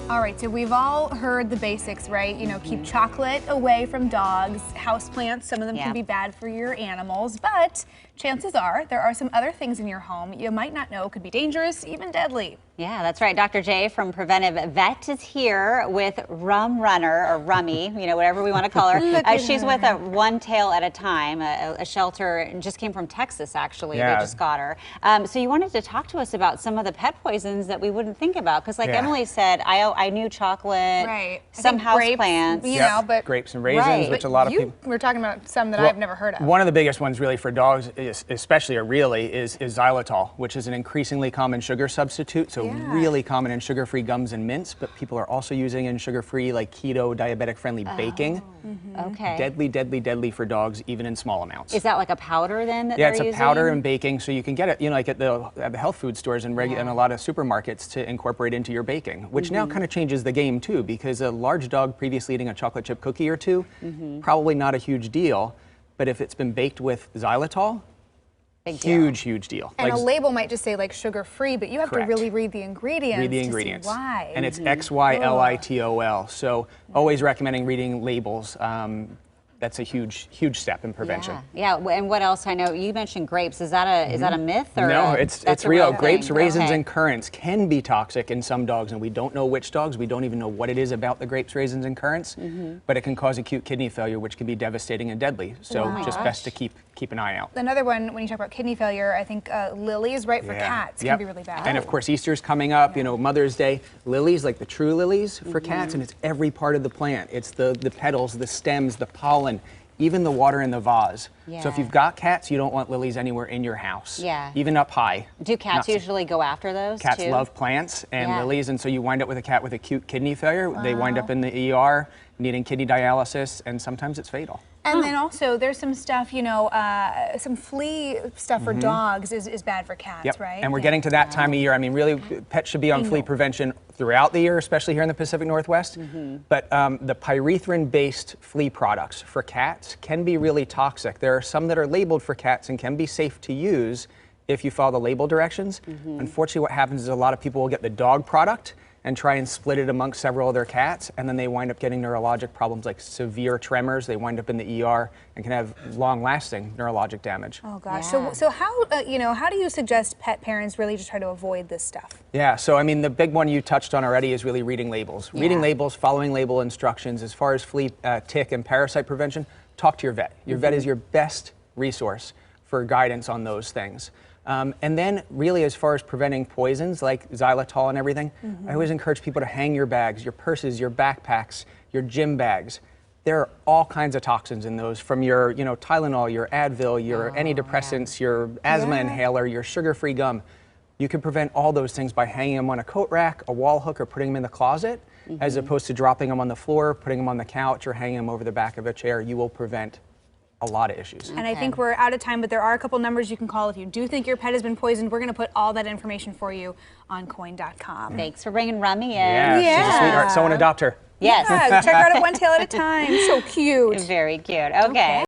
All right, so we've all heard the basics, right? You know, keep chocolate away from dogs, houseplants, some of them can be bad for your animals, but chances are there are some other things in your home you might not know could be dangerous, even deadly. Yeah, that's right. Dr. J from Preventive Vet is here with Rum Runner, or Rummy, you know, whatever we want to call her. She's with a One Tail at a Time, a shelter, and just came from Texas, actually. They just got her. So you wanted to talk to us about some of the pet poisons that we wouldn't think about, because like Emily said, I knew chocolate, some house plants. You know, but grapes and raisins, which a lot of people... We're talking about some that I've never heard of. One of the biggest ones really for dogs, especially or really, is xylitol, which is an increasingly common sugar substitute. So really common in sugar-free gums and mints, but people are also using in sugar-free, like keto, diabetic-friendly baking. Okay. Deadly, deadly, deadly for dogs, even in small amounts. Is that like a powder then that they're using? It's a powder and baking, so you can get it, you know, like at the health food stores and a lot of supermarkets to incorporate into your baking, which now kind of changes the game too, because a large dog previously eating a chocolate chip cookie or two, probably not a huge deal, but if it's been baked with xylitol, huge deal. And a label might just say like sugar-free, but you have to really read the ingredients. Read the ingredients. To see why. And it's Xylitol. So always recommending reading labels. That's a huge step in prevention. Yeah. And what else? I know you mentioned grapes. Is that a myth or no? It's real. Grapes, raisins, and currants can be toxic in some dogs, and we don't know which dogs. We don't even know what it is about the grapes, raisins, and currants. But it can cause acute kidney failure, which can be devastating and deadly. So just best to keep an eye out. Another one, when you talk about kidney failure, I think Lilies, right, for cats, can be really bad. And of course, Easter's coming up. You know, Mother's Day. Lilies, like the true lilies for cats, and it's every part of the plant. It's the petals, the stems, the pollen, even the water in the vase. So if you've got cats, you don't want lilies anywhere in your house. Even up high. Do cats usually go after those Cats too? love plants and lilies, and so you wind up with a cat with acute kidney failure. They wind up in the ER, needing kidney dialysis, and sometimes it's fatal. And then also, there's some stuff, you know, some flea stuff for dogs is bad for cats, right? And we're getting to that time of year. I mean, really, pets should be on flea prevention throughout the year, especially here in the Pacific Northwest. But the pyrethrin-based flea products for cats can be really toxic. There are some that are labeled for cats and can be safe to use if you follow the label directions. Unfortunately, what happens is a lot of people will get the dog product and try and split it amongst several of their cats, and then they wind up getting neurologic problems like severe tremors. They wind up in the ER and can have long-lasting neurologic damage. Oh gosh. So how you know, how do you suggest pet parents really just try to avoid this stuff? Yeah. So I mean, the big one you touched on already is really reading labels. Reading labels, following label instructions. As far as flea, tick, and parasite prevention, talk to your vet. Your vet is your best resource for guidance on those things. And then really, as far as preventing poisons like xylitol and everything, I always encourage people to hang your bags, your purses, your backpacks, your gym bags. There are all kinds of toxins in those, from your, you know, Tylenol, your Advil, your antidepressants, your asthma inhaler, your sugar-free gum. You can prevent all those things by hanging them on a coat rack, a wall hook, or putting them in the closet, as opposed to dropping them on the floor, putting them on the couch, or hanging them over the back of a chair. You will prevent a lot of issues. And I think we're out of time, but there are a couple numbers you can call if you do think your pet has been poisoned. We're going to put all that information for you on coin.com. Thanks for bringing Rummy in. Yeah, she's a sweetheart. Someone adopt her. Yes. Yeah, check her out at One Tail at a Time. So cute. Very cute. Okay.